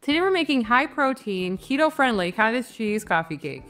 Today we're making high protein, keto friendly cottage cheese coffee cake.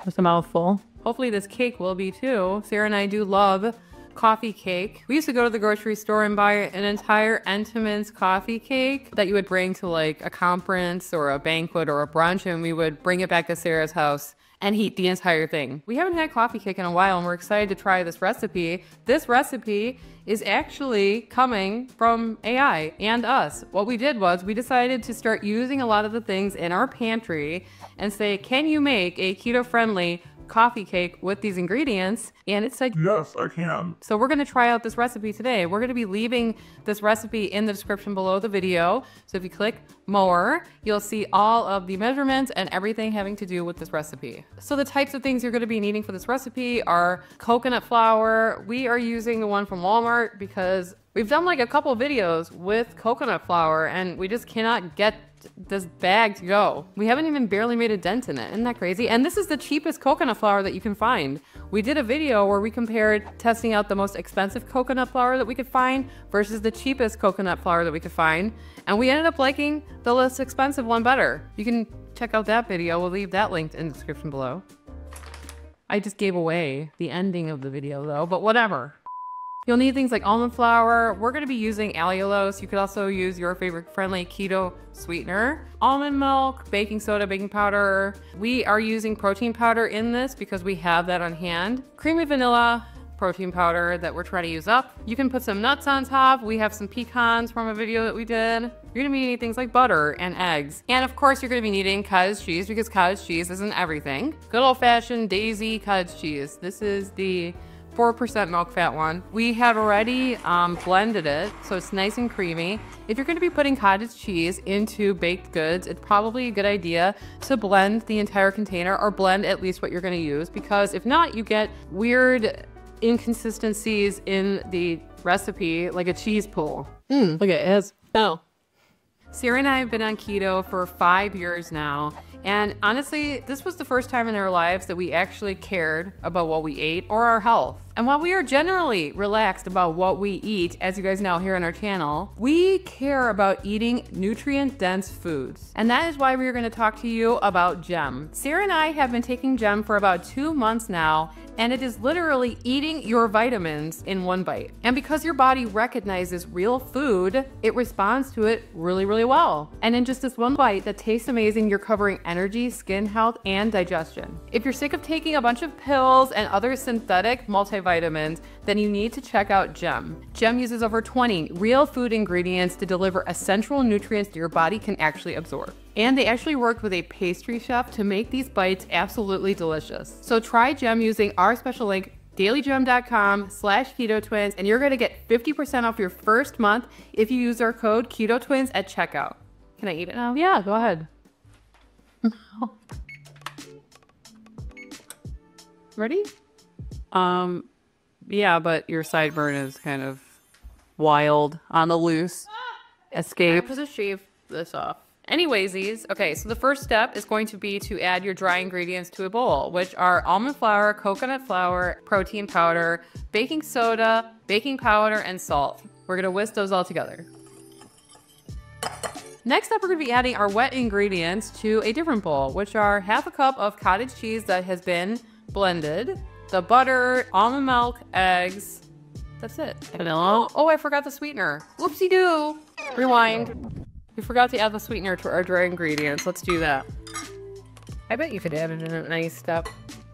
That's a mouthful. Hopefully this cake will be too. Sarah and I do love coffee cake. We used to go to the grocery store and buy an entire Entenmann's coffee cake that you would bring to like a conference or a banquet or a brunch, and we would bring it back to Sarah's house and eat the entire thing. We haven't had coffee cake in a while and we're excited to try this recipe. This recipe is actually coming from AI and us. What we did was we decided to start using a lot of the things in our pantry and say, can you make a keto-friendly coffee cake with these ingredients? And it said, yes, I can. So we're gonna try out this recipe today. We're gonna be leaving this recipe in the description below the video. So if you click more, you'll see all of the measurements and everything having to do with this recipe. So the types of things you're gonna be needing for this recipe are coconut flour. We are using the one from Walmart because we've done like a couple videos with coconut flour and we just cannot get this bag to go. We haven't even barely made a dent in it. Isn't that crazy? And this is the cheapest coconut flour that you can find. We did a video where we compared testing out the most expensive coconut flour that we could find versus the cheapest coconut flour that we could find. And we ended up liking the less expensive one better. You can check out that video. We'll leave that linked in the description below. I just gave away the ending of the video though, but whatever. You'll need things like almond flour. We're going to be using allulose. You could also use your favorite friendly keto sweetener. Almond milk, baking soda, baking powder. We are using protein powder in this because we have that on hand. Creamy vanilla protein powder that we're trying to use up. You can put some nuts on top. We have some pecans from a video that we did. You're going to be needing things like butter and eggs. And of course, you're going to be needing cottage cheese because cottage cheese isn't everything. Good old-fashioned Daisy cottage cheese. This is the 4% milk fat one. We have already blended it, so it's nice and creamy. If you're going to be putting cottage cheese into baked goods, it's probably a good idea to blend the entire container or blend at least what you're going to use, because if not, you get weird inconsistencies in the recipe, like a cheese pool. Look at it, has, oh. Sarah and I have been on keto for 5 years now. And honestly, this was the first time in our lives that we actually cared about what we ate or our health. And while we are generally relaxed about what we eat, as you guys know here on our channel, we care about eating nutrient-dense foods. And that is why we are going to talk to you about GEM. Sarah and I have been taking GEM for about 2 months now, and it is literally eating your vitamins in one bite. And because your body recognizes real food, it responds to it really, really well. And in just this one bite that tastes amazing, you're covering energy, skin health, and digestion. If you're sick of taking a bunch of pills and other synthetic multivitamins, then you need to check out GEM. GEM uses over 20 real food ingredients to deliver essential nutrients that your body can actually absorb. And they actually worked with a pastry chef to make these bites absolutely delicious. So try GEM using our special link, dailygem.com/ketotwins, and you're gonna get 50% off your first month if you use our code KETOTWINS at checkout. Can I eat it now? Yeah, go ahead. Ready? Yeah, but your sideburn is kind of wild, on the loose. Escape. I just shave this off. Anyways, okay, so the first step is going to be to add your dry ingredients to a bowl, which are almond flour, coconut flour, protein powder, baking soda, baking powder, and salt. We're gonna whisk those all together. Next up, we're gonna be adding our wet ingredients to a different bowl, which are half a cup of cottage cheese that has been blended, the butter, almond milk, eggs. That's it. Vanilla. Oh, I forgot the sweetener. Whoopsie-doo. Rewind. We forgot to add the sweetener to our dry ingredients. Let's do that. I bet you could add it in a nice step.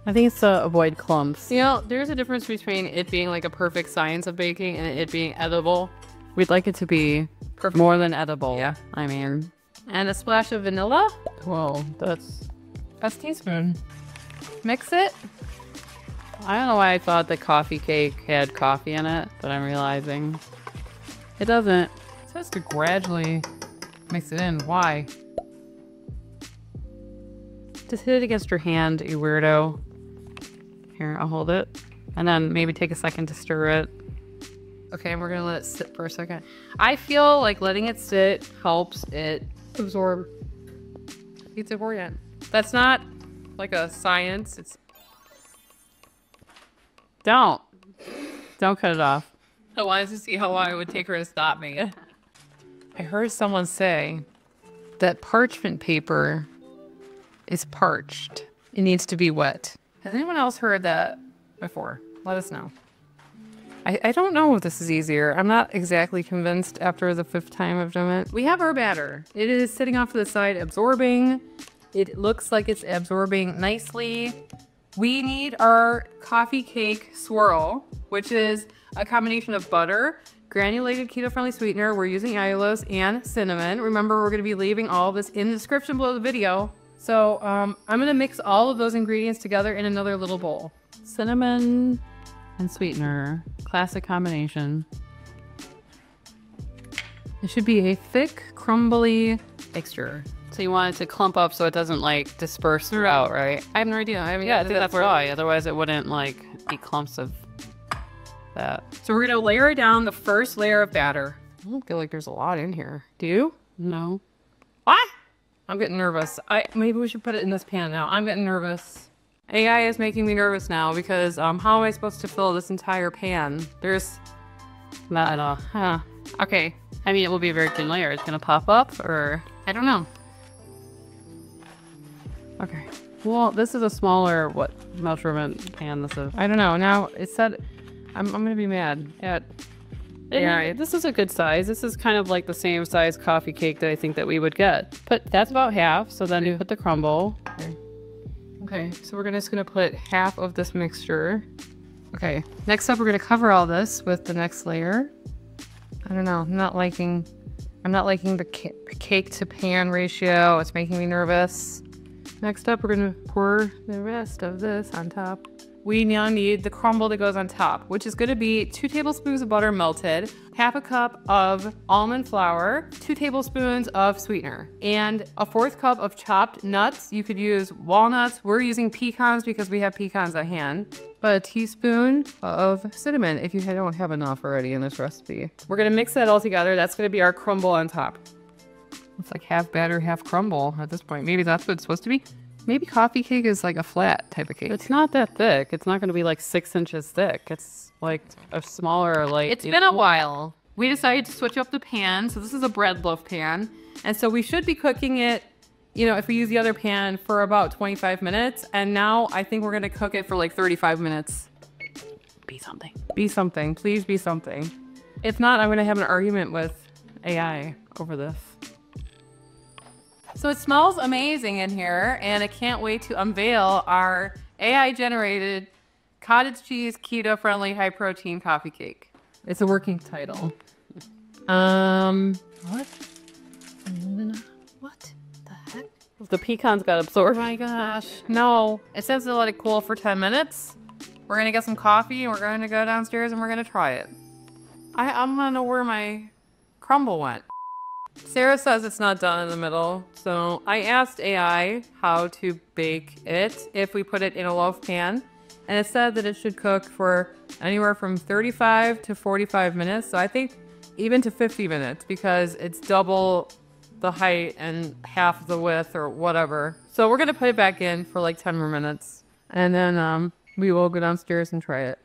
I think it's to avoid clumps. You know, there's a difference between it being like a perfect science of baking and it being edible. We'd like it to be more than edible. Yeah. I mean, and a splash of vanilla. Whoa, that's a teaspoon. Mix it. I don't know why I thought the coffee cake had coffee in it, but I'm realizing it doesn't. It says to gradually mix it in. Why? Just hit it against your hand, you weirdo. Here, I'll hold it. And then maybe take a second to stir it. Okay, and we're gonna let it sit for a second. I feel like letting it sit helps it absorb. It's important. That's not like a science. It's Don't cut it off. I wanted to see how long it would take her to stop me. I heard someone say that parchment paper is parched. It needs to be wet. Has anyone else heard that before? Let us know. I don't know if this is easier. I'm not exactly convinced after the 5th time I've done it. We have our batter. It is sitting off to the side absorbing. It looks like it's absorbing nicely. We need our coffee cake swirl, which is a combination of butter, granulated keto-friendly sweetener. We're using allulose and cinnamon. Remember, we're going to be leaving all of this in the description below the video. So I'm going to mix all of those ingredients together in another little bowl. Cinnamon and sweetener, classic combination. It should be a thick, crumbly mixture. So you want it to clump up so it doesn't like disperse throughout, right? I have no idea. I think that's why. Otherwise it wouldn't like be clumps of that. So we're gonna layer down the first layer of batter. I don't feel like there's a lot in here. Do you? No. What? I'm getting nervous. Maybe we should put it in this pan now. I'm getting nervous. AI is making me nervous now because how am I supposed to fill this entire pan? There's not at all. Huh. Okay. I mean, it will be a very thin layer. It's gonna pop up, or I don't know. Okay. Well, this is a smaller measurement pan. This is. I don't know. Now it said, I'm gonna be mad at. Yeah, this is a good size. This is kind of like the same size coffee cake that I think that we would get. But that's about half. So then you put the crumble. Okay, so we're just gonna put half of this mixture. Okay, next up we're gonna cover all this with the next layer. I don't know, I'm not liking the cake to pan ratio. It's making me nervous. Next up, we're gonna pour the rest of this on top. We now need the crumble that goes on top, which is gonna be 2 tablespoons of butter melted, half a cup of almond flour, 2 tablespoons of sweetener, and a 1/4 cup of chopped nuts. You could use walnuts. We're using pecans because we have pecans at hand. But a teaspoon of cinnamon if you don't have enough already in this recipe. We're gonna mix that all together. That's gonna be our crumble on top. It's like half batter, half crumble at this point. Maybe that's what it's supposed to be. Maybe coffee cake is like a flat type of cake. It's not that thick. It's not going to be like 6 inches thick. It's like a smaller, like... It's been a while. We decided to switch up the pan. So this is a bread loaf pan. And so we should be cooking it, you know, if we use the other pan, for about 25 minutes. And now I think we're going to cook it for like 35 minutes. Be something. Be something. Please be something. If not, I'm going to have an argument with AI over this. So it smells amazing in here, and I can't wait to unveil our AI-generated cottage cheese, keto-friendly, high-protein coffee cake. It's a working title. What? What the heck? The pecans got absorbed. Oh my gosh. No. It says to let it cool for 10 minutes. We're gonna get some coffee, and we're gonna go downstairs, and we're gonna try it. I'm gonna know where my crumble went. Sarah says it's not done in the middle, so I asked AI how to bake it if we put it in a loaf pan, and it said that it should cook for anywhere from 35 to 45 minutes, so I think even to 50 minutes because it's double the height and half the width or whatever. So we're gonna put it back in for like 10 more minutes, and then we will go downstairs and try it.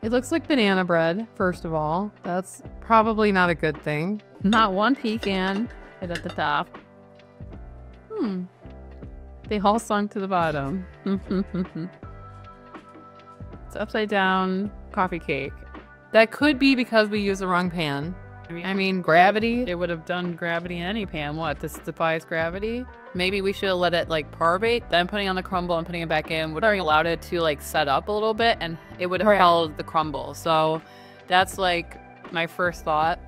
It looks like banana bread, first of all. That's probably not a good thing. Not one pecan right at the top. They all sunk to the bottom. It's upside down coffee cake. That could be because we used the wrong pan. I mean, gravity. It would have done gravity in any pan. What? This defies gravity? Maybe we should have let it like parvate, then putting on the crumble and putting it back in would have allowed it to like set up a little bit, and it would have held the crumble. So that's like my first thought.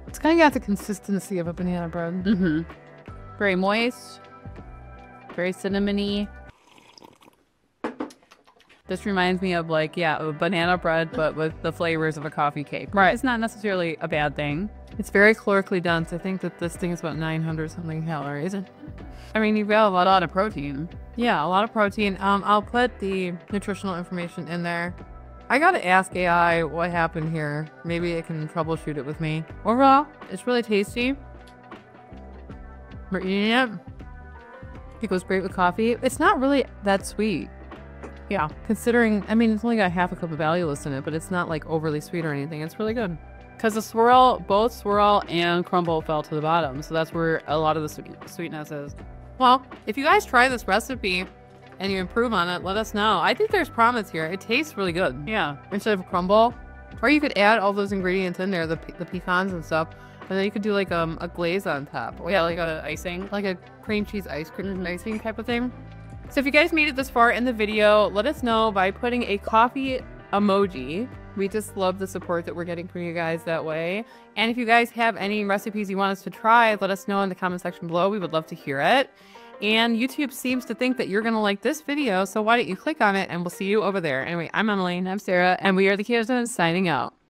It's kind of got the consistency of a banana bread. Very moist, very cinnamony. This reminds me of like, yeah, a banana bread, but with the flavors of a coffee cake. Right. It's not necessarily a bad thing. It's very calorically dense. I think that this thing is about 900 something calories. I mean, you've got a lot of protein. Yeah, a lot of protein. I'll put the nutritional information in there. I gotta ask AI what happened here. Maybe it can troubleshoot it with me. Overall, it's really tasty. We're eating it. It goes great with coffee. It's not really that sweet. Yeah, considering, I mean, it's only got half a cup of allulose in it, but it's not like overly sweet or anything. It's really good. Because the swirl, both swirl and crumble fell to the bottom. So that's where a lot of the sweetness is. Well, if you guys try this recipe and you improve on it, let us know. I think there's promise here. It tastes really good. Yeah, instead of crumble. Or you could add all those ingredients in there, the pecans and stuff. And then you could do like a glaze on top. Yeah, like a icing. Like a cream cheese ice cream icing type of thing. So if you guys made it this far in the video, let us know by putting a coffee emoji. We just love the support that we're getting from you guys that way. And if you guys have any recipes you want us to try, let us know in the comment section below. We would love to hear it. And YouTube seems to think that you're going to like this video, so why don't you click on it and we'll see you over there. Anyway, I'm Emily. I'm Sarah. And we are the Keto signing out.